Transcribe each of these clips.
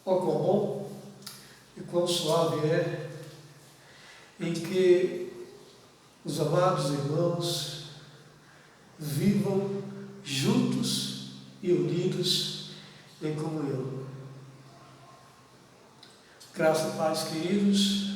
Ó quão bom e quão suave é em que os amados irmãos vivam juntos e unidos em comunhão. Graça e paz, queridos.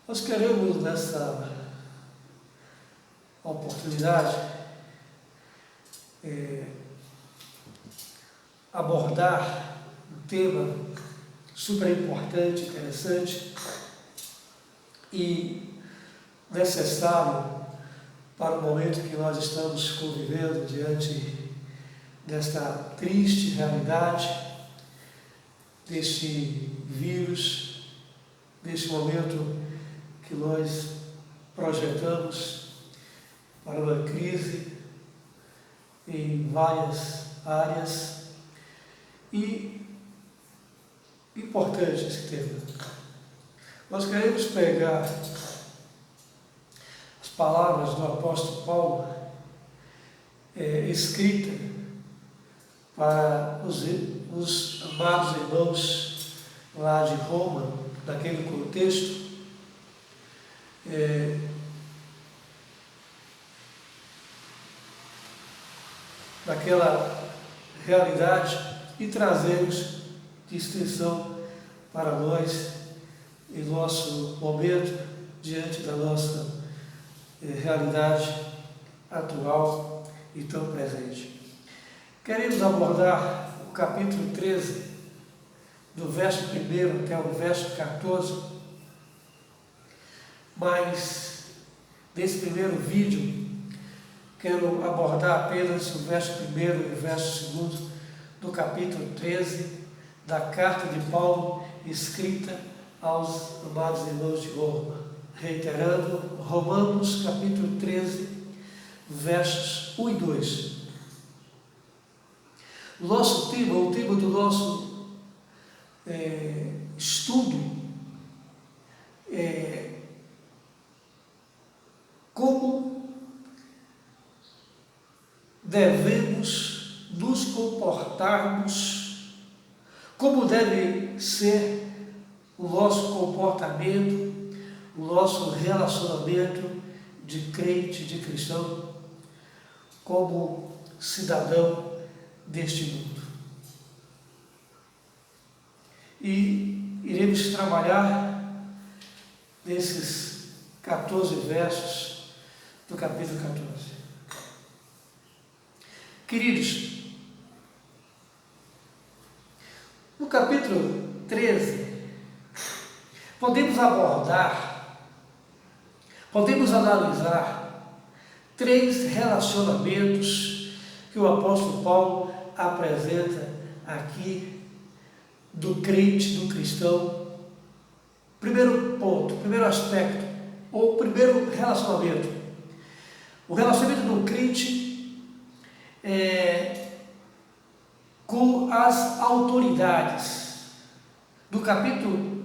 Nós queremos nessa oportunidade abordar um tema super importante, interessante e necessário para o momento que nós estamos convivendo diante desta triste realidade, deste vírus, deste momento que nós projetamos para uma crise em várias áreas. E importante esse tema. Nós queremos pegar as palavras do apóstolo Paulo, escrita para os amados irmãos lá de Roma, naquele contexto, daquela realidade, e trazemos de extensão para nós em nosso momento, diante da nossa realidade atual e tão presente. Queremos abordar o capítulo 13, do verso 1 até o verso 14, mas nesse primeiro vídeo quero abordar apenas o verso 1 e o verso 2 do capítulo 13 da carta de Paulo escrita aos amados irmãos de Roma. Reiterando, Romanos capítulo 13, versos 1 e 2. O tema do nosso estudo é como devemos nos comportarmos, como deve ser o nosso comportamento, o nosso relacionamento de crente, de cristão, como cidadão deste mundo. E iremos trabalhar nesses 14 versos do capítulo 14. Queridos, no capítulo 13, podemos analisar 3 relacionamentos que o apóstolo Paulo apresenta aqui do crente, do cristão. Primeiro ponto, primeiro aspecto, ou primeiro relacionamento. O relacionamento do crente com as autoridades. Do capítulo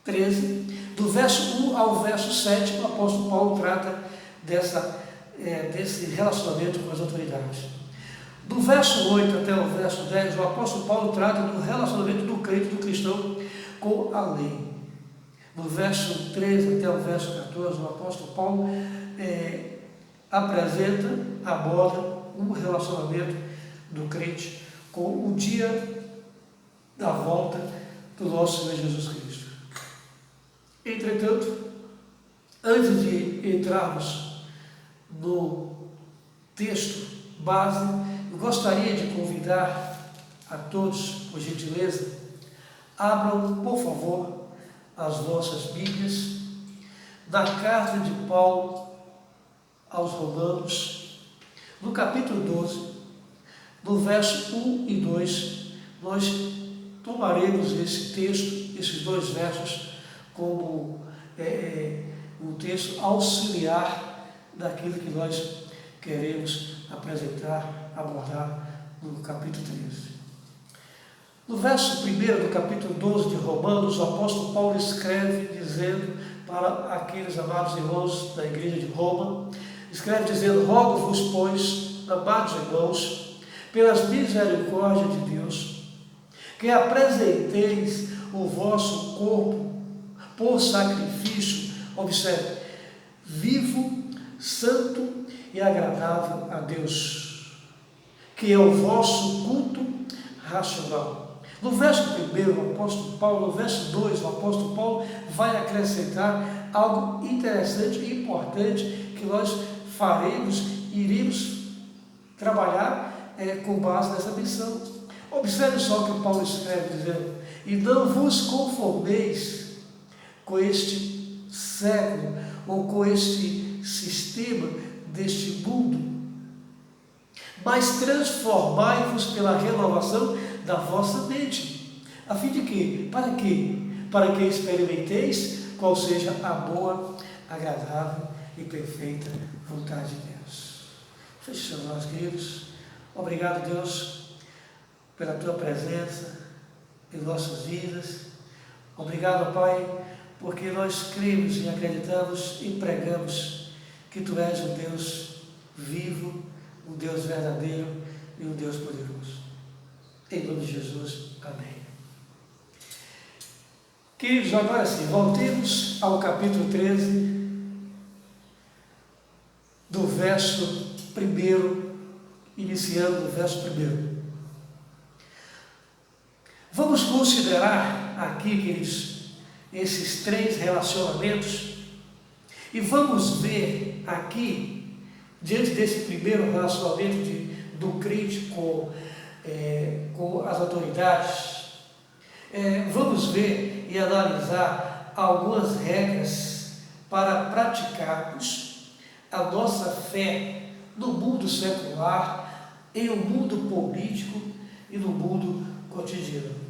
13, do verso 1 ao verso 7, o apóstolo Paulo trata desse relacionamento com as autoridades. Do verso 8 até o verso 10, o apóstolo Paulo trata do relacionamento do crente, do cristão, com a lei. Do verso 13 até o verso 14, o apóstolo Paulo aborda um relacionamento do crente com o dia da volta do nosso Senhor Jesus Cristo. Entretanto, antes de entrarmos no texto base, eu gostaria de convidar a todos, por gentileza, abram, por favor, as vossas Bíblias da carta de Paulo aos Romanos, no capítulo 12, do verso 1 e 2, nós tomaremos esse texto, esses 2 versos, como um texto auxiliar daquilo que nós queremos apresentar, abordar no capítulo 13. No verso 1 do capítulo 12 de Romanos, o apóstolo Paulo escreve dizendo para aqueles amados irmãos da igreja de Roma, escreve dizendo: rogo-vos, pois, amados irmãos, pelas misericórdias de Deus, que apresenteis o vosso corpo por sacrifício, observe, vivo, santo e agradável a Deus, que é o vosso culto racional. No verso 1, o apóstolo Paulo, no verso 2, o apóstolo Paulo vai acrescentar algo interessante e importante que nós iremos trabalhar com base nessa missão. Observe só o que Paulo escreve, dizendo: e não vos conformeis com este século, ou com este sistema deste mundo, mas transformai-vos pela renovação da vossa mente, a fim de quê? Para quê? Para que experimenteis qual seja a boa, agradável e perfeita vontade de Deus. Feche seus olhos, queridos. Obrigado, Deus, pela Tua presença em nossas vidas. Obrigado, Pai, porque nós cremos e acreditamos e pregamos que Tu és um Deus vivo, um Deus verdadeiro e um Deus poderoso. Em nome de Jesus, amém. Queridos, agora sim, voltemos ao capítulo 13, do verso 1, iniciando o verso 1. Vamos considerar aqui, queridos, esses 3 relacionamentos e vamos ver aqui, diante desse primeiro relacionamento do crente com as autoridades, vamos ver e analisar algumas regras para praticarmos a nossa fé no mundo secular, em um mundo político e no mundo cotidiano.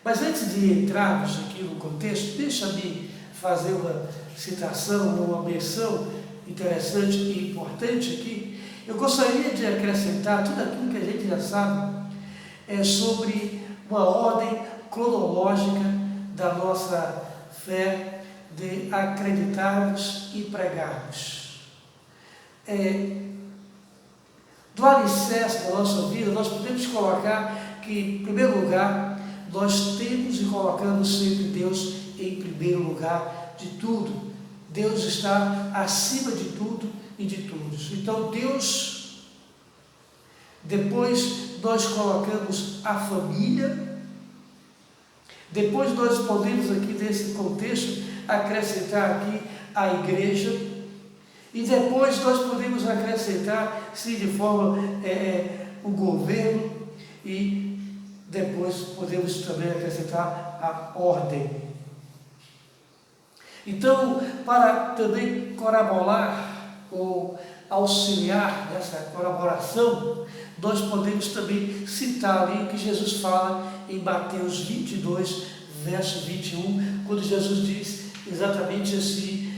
Mas antes de entrarmos aqui no contexto, deixa-me fazer uma citação, uma menção interessante e importante aqui. Eu gostaria de acrescentar tudo aquilo que a gente já sabe sobre uma ordem cronológica da nossa fé, de acreditarmos e pregarmos. Do alicerce da nossa vida, nós podemos colocar que, em primeiro lugar, nós temos e colocamos sempre Deus em primeiro lugar de tudo. Deus está acima de tudo e de todos. Então, Deus, depois nós colocamos a família, depois nós podemos aqui nesse contexto acrescentar aqui a igreja, e depois nós podemos acrescentar, sim, de forma o governo, e depois podemos também acrescentar a ordem. Então, para também colaborar ou auxiliar nessa colaboração, nós podemos também citar ali o que Jesus fala em Mateus 22, verso 21, quando Jesus diz exatamente assim,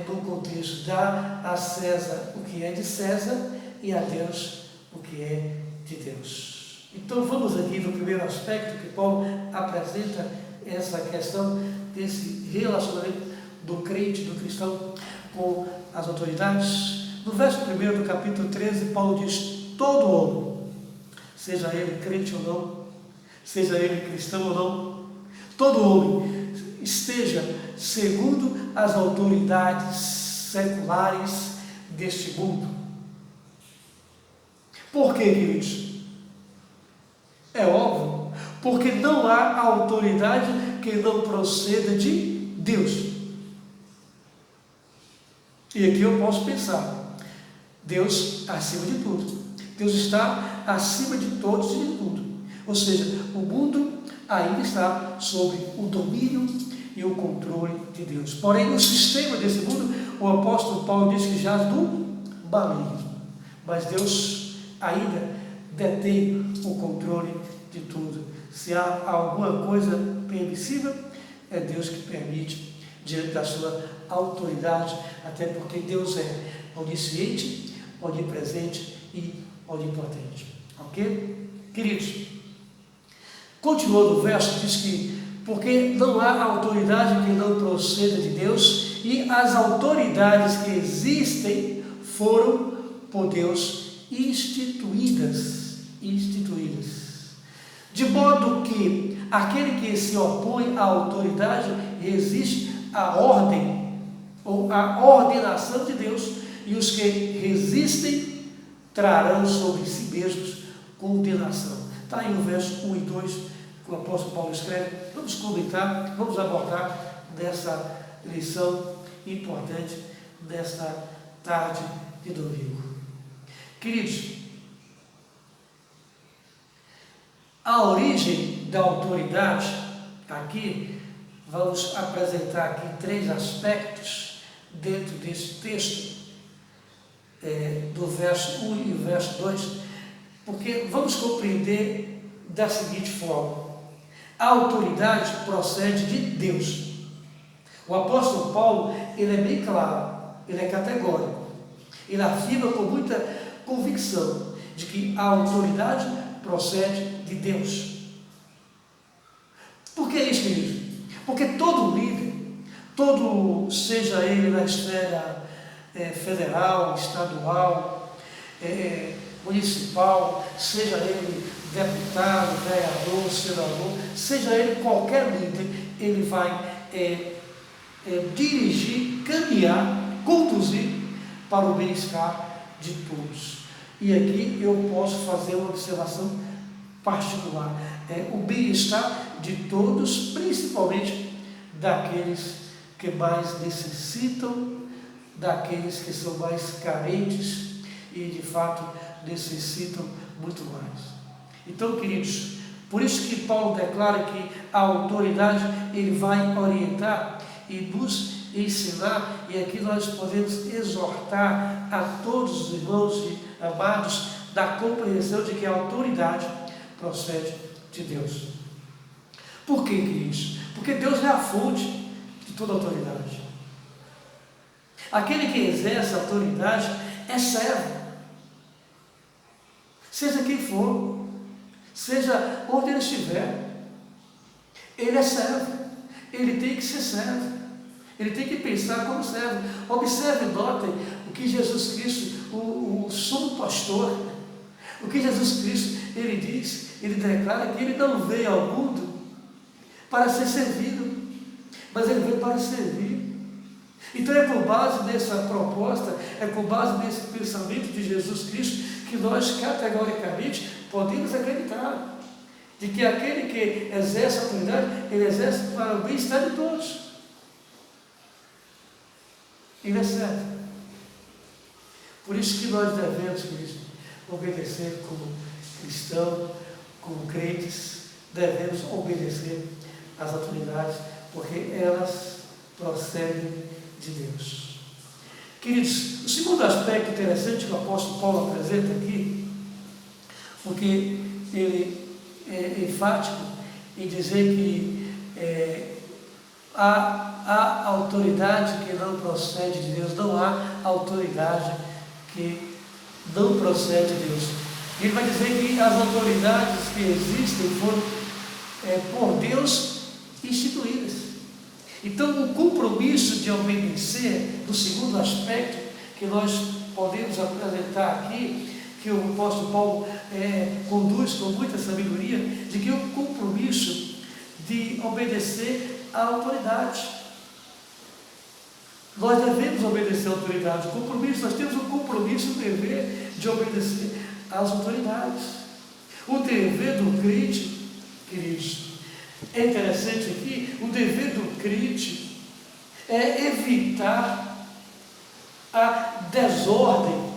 no contexto: dá a César o que é de César e a Deus o que é de Deus. Então vamos aqui no primeiro aspecto que Paulo apresenta, essa questão desse relacionamento do crente, do cristão com as autoridades. No verso 1 do capítulo 13, Paulo diz: todo homem, seja ele crente ou não, seja ele cristão ou não, todo homem esteja segundo as autoridades seculares deste mundo. Por quê, queridos? É óbvio, porque não há autoridade que não proceda de Deus. E aqui eu posso pensar: Deus acima de tudo. Deus está acima de todos e de tudo. Ou seja, o mundo ainda está sob o domínio e o controle de Deus. Porém, no sistema desse mundo, o apóstolo Paulo diz que jaz do maligno. Mas Deus ainda detém o controle de tudo. Se há alguma coisa permissível, é Deus que permite, diante da sua autoridade, até porque Deus é onisciente, onipresente e onipotente. Ok? Queridos, continuando o verso, diz que porque não há autoridade que não proceda de Deus, e as autoridades que existem foram por Deus instituídas. de modo que aquele que se opõe à autoridade resiste à ordem, ou à ordenação de Deus, e os que resistem trarão sobre si mesmos condenação. Está aí o verso 1 e 2 que o apóstolo Paulo escreve. Vamos comentar, vamos abordar dessa lição importante desta tarde de domingo. Queridos, a origem da autoridade, aqui, vamos apresentar aqui 3 aspectos dentro desse texto, do verso 1 e o verso 2, porque vamos compreender da seguinte forma: a autoridade procede de Deus. O apóstolo Paulo, ele é bem claro, ele é categórico, ele afirma com muita convicção de que a autoridade procede de Deus. Por que isso, querido? Porque todo líder, seja ele na esfera federal, estadual, municipal, seja ele deputado, vereador, senador, seja ele qualquer líder, ele vai dirigir, caminhar, conduzir para o bem-estar de todos. E aqui eu posso fazer uma observação particular: o bem-estar de todos, principalmente daqueles que mais necessitam, daqueles que são mais carentes e de fato necessitam muito mais. Então, queridos, por isso que Paulo declara que a autoridade ele vai orientar e nos ensinar, e aqui nós podemos exortar a todos os irmãos e amados da compreensão de que a autoridade procede de Deus. Por quê, queridos? Porque Deus é a fonte de toda autoridade. Aquele que exerce a autoridade é servo, seja quem for, seja onde ele estiver, ele é servo, ele tem que ser servo, ele tem que pensar como servo. Observe e notem o que Jesus Cristo, o sumo pastor, o que Jesus Cristo, ele diz, ele declara que ele não veio ao mundo para ser servido, mas ele veio para servir. Então é com base nessa proposta, é com base nesse pensamento de Jesus Cristo que nós categoricamente podemos acreditar de que aquele que exerce a autoridade, ele exerce para o bem-estar de todos. Ele é servo. Por isso que nós devemos, queridos, obedecer como cristãos, como crentes, devemos obedecer às autoridades, porque elas procedem de Deus. Queridos, o segundo aspecto interessante que o apóstolo Paulo apresenta aqui, porque ele é enfático em dizer que há autoridade que não procede de Deus, não há autoridade que não procede de Deus. Ele vai dizer que as autoridades que existem foram por Deus instituídas. Então, o compromisso de obedecer, do segundo aspecto que nós podemos apresentar aqui, que o apóstolo Paulo conduz com muita sabedoria, de que o compromisso de obedecer à autoridade. Nós devemos obedecer à autoridade. O compromisso, nós temos o compromisso, o dever de obedecer às autoridades. O dever do crente, queridos, é interessante aqui, o dever do crente é evitar a desordem.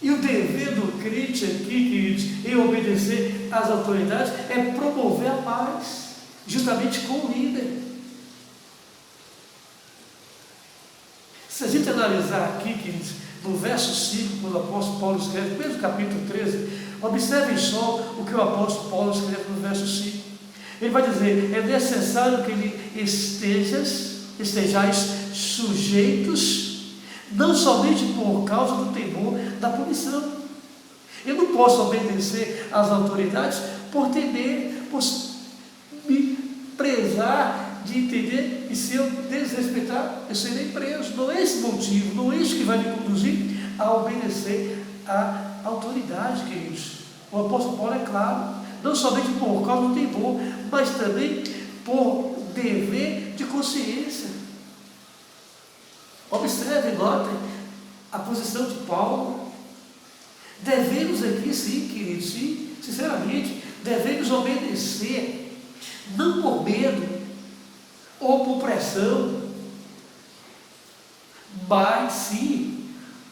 E o dever do crente aqui, queridos, em obedecer às autoridades, é promover a paz, justamente com o líder. Se a gente analisar aqui, queridos, no verso 5, quando o apóstolo Paulo escreve, no mesmo capítulo 13, observem só o que o apóstolo Paulo escreve no verso 5. Ele vai dizer: é necessário que estejais sujeitos, não somente por causa do temor da punição. Eu não posso obedecer às autoridades por temer, por me prezar de entender, e se eu desrespeitar, eu serei preso. Não é esse motivo, não é isso que vai me conduzir a obedecer à autoridade, queridos. O apóstolo Paulo é claro, não somente por causa do temor, mas também por dever de consciência. Observe, notem a posição de Paulo. Devemos aqui, sim, queridos, sim, sinceramente, devemos obedecer, não por medo ou por pressão, mas sim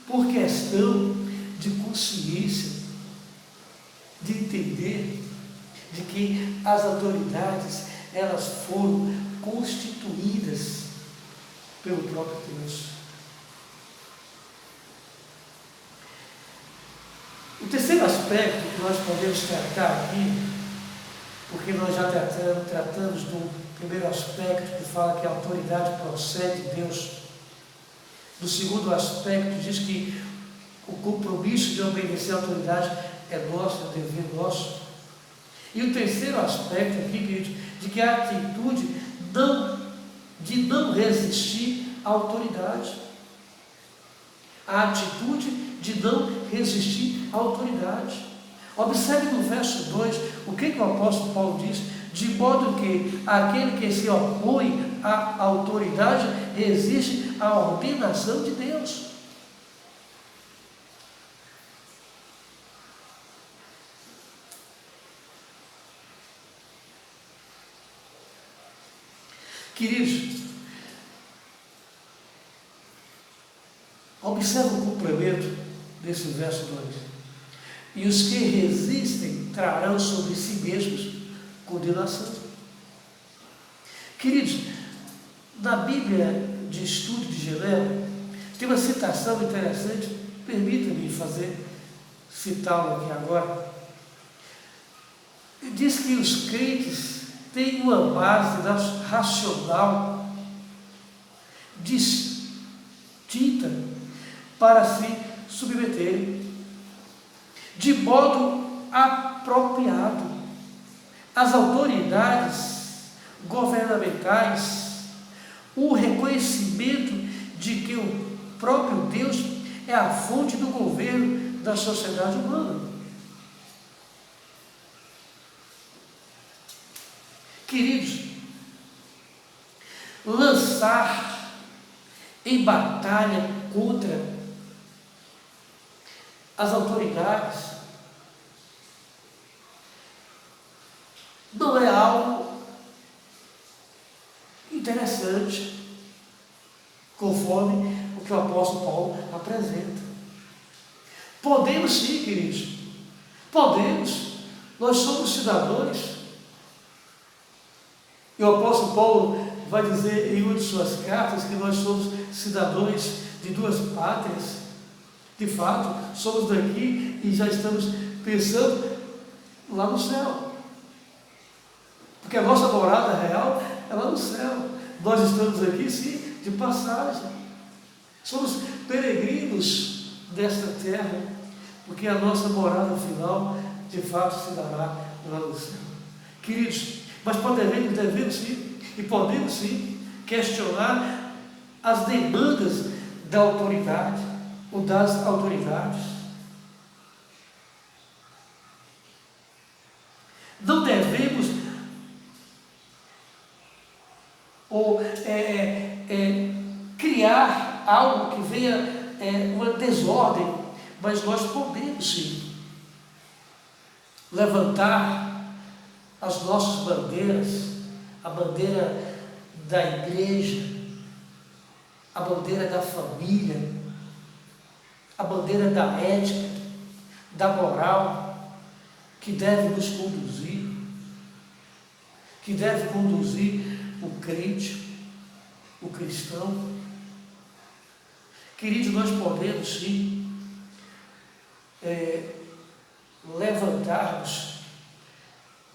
por questão de consciência, de entender de que as autoridades, elas foram constituídas pelo próprio Deus. O terceiro aspecto que nós podemos tratar aqui, porque nós já tratamos do primeiro aspecto, que fala que a autoridade procede de Deus. Do segundo aspecto, diz que o compromisso de obedecer à autoridade é nosso, é dever nosso. E o terceiro aspecto aqui, queridos, de que a atitude de não resistir à autoridade. A atitude de não resistir à autoridade. Observe no verso 2, o que o apóstolo Paulo diz, de modo que aquele que se opõe à autoridade resiste à ordenação de Deus. Queridos, observe o complemento desse verso 2. E os que resistem trarão sobre si mesmos condenação. Queridos, na Bíblia de Estudo de Genebra, tem uma citação interessante, permita-me citá-la aqui agora. Diz que os crentes têm uma base racional distinta para se submeterem de modo apropriado às autoridades governamentais, o reconhecimento de que o próprio Deus é a fonte do governo da sociedade humana. Queridos, lançar em batalha contra as autoridades não é algo interessante, conforme o que o apóstolo Paulo apresenta. Podemos sim, queridos, podemos, nós somos cidadãos. E o apóstolo Paulo vai dizer em uma de suas cartas que nós somos cidadãos de duas pátrias. De fato, somos daqui e já estamos pensando lá no céu. Porque a nossa morada real é lá no céu. Nós estamos aqui, sim, de passagem. Somos peregrinos desta terra, porque a nossa morada final, de fato, se dará lá no céu. Queridos, mas devemos sim, e podemos sim, questionar as demandas da autoridade, ou das autoridades. Não devemos criar algo que venha uma desordem, mas nós podemos sim levantar as nossas bandeiras, a bandeira da igreja, a bandeira da família, a bandeira da ética, da moral, que deve nos conduzir, que deve conduzir o crente, o cristão. Queridos, nós podemos sim levantarmos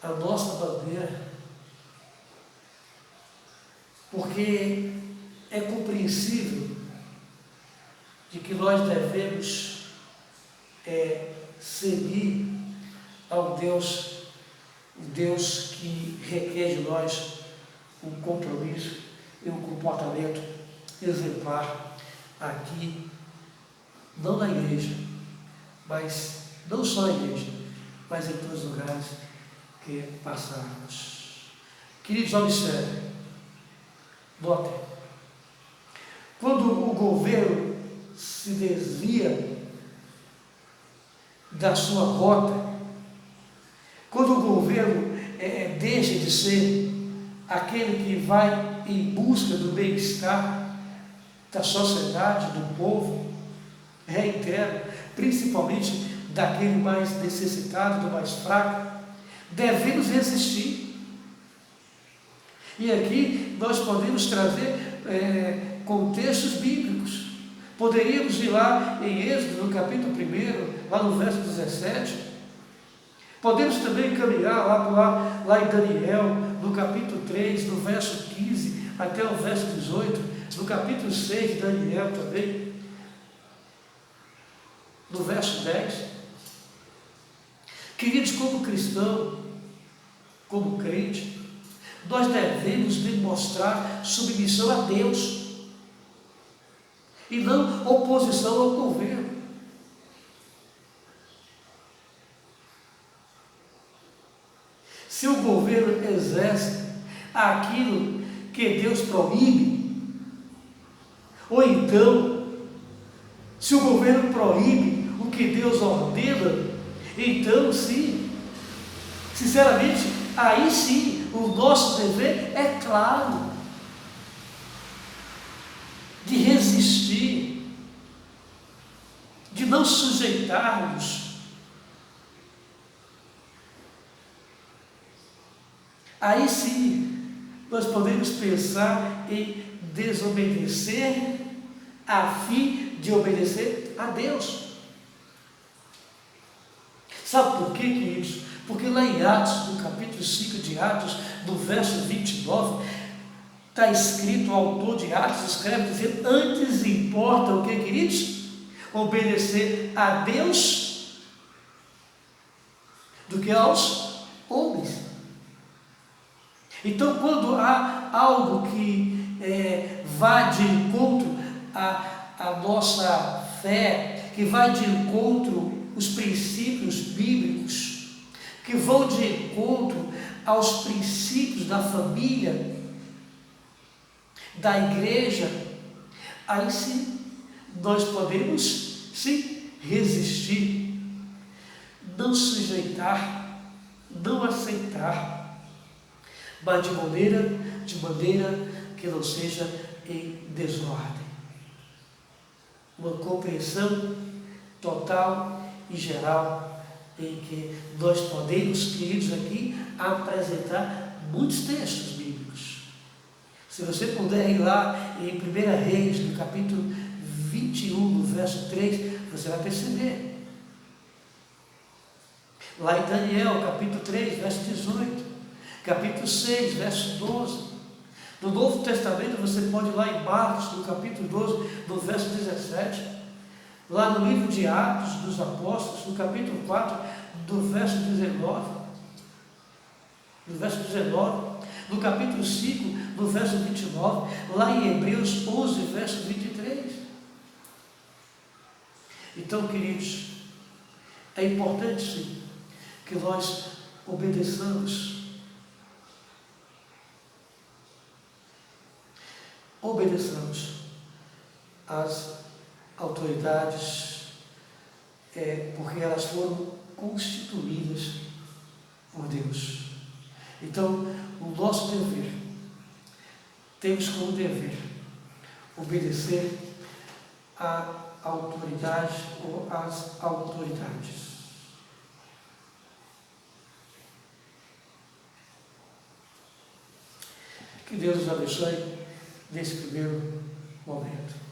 a nossa bandeira, porque é compreensível de que nós devemos seguir ao Deus, o Deus que requer de nós um compromisso e um comportamento exemplar aqui, não na igreja, mas não só a igreja, mas em todos os lugares que passarmos. Queridos, observem, notem, quando o governo se desvia da sua rota, quando o governo deixa de ser aquele que vai em busca do bem-estar da sociedade, do povo, reitero, principalmente daquele mais necessitado, do mais fraco, devemos resistir. E aqui nós podemos trazer contextos bíblicos. Poderíamos ir lá em Êxodo, no capítulo 1, lá no verso 17. Podemos também caminhar lá em Daniel, no capítulo 3, no verso 15 até o verso 18, no capítulo 6 de Daniel também, no verso 10. Queridos, como cristão, como crente, nós devemos demonstrar submissão a Deus e não oposição ao governo. Se o governo exerce aquilo que Deus proíbe, ou então, se o governo proíbe o que Deus ordena, então sim, sinceramente, aí sim, o nosso dever é claro, de resistir, de não sujeitarmos. Aí sim, nós podemos pensar em desobedecer a fim de obedecer a Deus. Sabe por quê, queridos? Porque lá em Atos, no capítulo 5 de Atos, no verso 29, está escrito, o autor de Atos escreve dizendo: antes importa o que, queridos? Obedecer a Deus do que aos homens. Então, quando há algo que vá de encontro à nossa fé, que vai de encontro aos princípios bíblicos, que vão de encontro aos princípios da família, da igreja, aí sim, nós podemos sim resistir, não sujeitar, não aceitar, mas de maneira que não seja em desordem. Uma compreensão total e geral em que nós podemos, queridos, aqui apresentar muitos textos bíblicos. Se você puder ir lá em 1 Reis, no capítulo 21, no verso 3, você vai perceber. Lá em Daniel, capítulo 3, verso 18. Capítulo 6, verso 12. No Novo Testamento você pode ir lá em Marcos, no capítulo 12, no verso 17. Lá no livro de Atos dos Apóstolos, no capítulo 4, do verso 19. No verso 19. No capítulo 5, no verso 29. Lá em Hebreus 11, verso 23. Então, queridos, é importante sim que nós obedeçamos às autoridades, porque elas foram constituídas por Deus. Então, o nosso dever, temos como dever obedecer à autoridade ou às autoridades. Que Deus nos abençoe nesse primeiro momento.